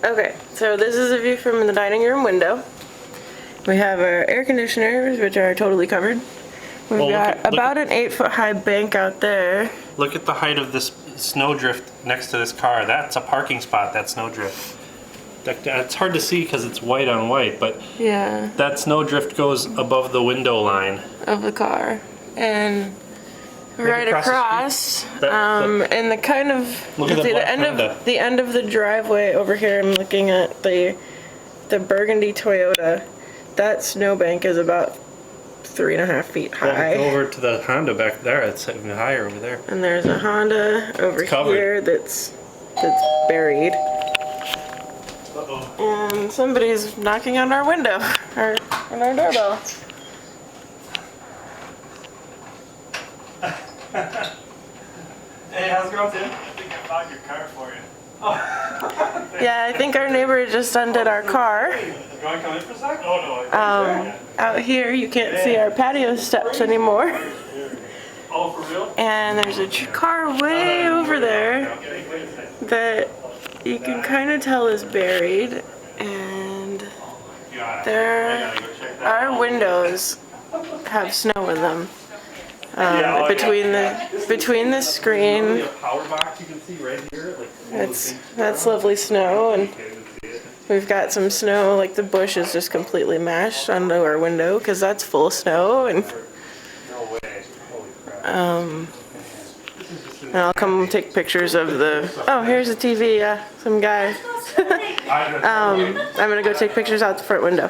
Okay, so this is a view from the dining room window. We have our air conditioners, which are totally covered. We've got about an 8-foot high bank out there. Look at the height of this snowdrift next to this car. That's a parking spot, that snowdrift. It's hard to see because it's white on white, but yeah, that snowdrift goes above the window line of the car. And right across, and the kind of the end of the driveway over here, I'm looking at the burgundy Toyota. That snowbank is about 3.5 feet high. Go over to the Honda back there. It's even higher over there. And there's a Honda over here that's buried. And somebody's knocking on our window, on our doorbell. Hey, how's it going, Tim? I think I found your car for you. Yeah, I think our neighbor just undid our car. You want to come in for a sec? Oh, no. Out here, you can't see our patio steps anymore. Oh, for real? And there's a car way over there that you can kind of tell is buried. And our windows have snow in them. Between the screen, that's lovely snow, and we've got some snow, like the bush is just completely mashed onto our window because that's full of snow, and I'll come take pictures of oh, here's the TV, some guy. I'm gonna go take pictures out the front window.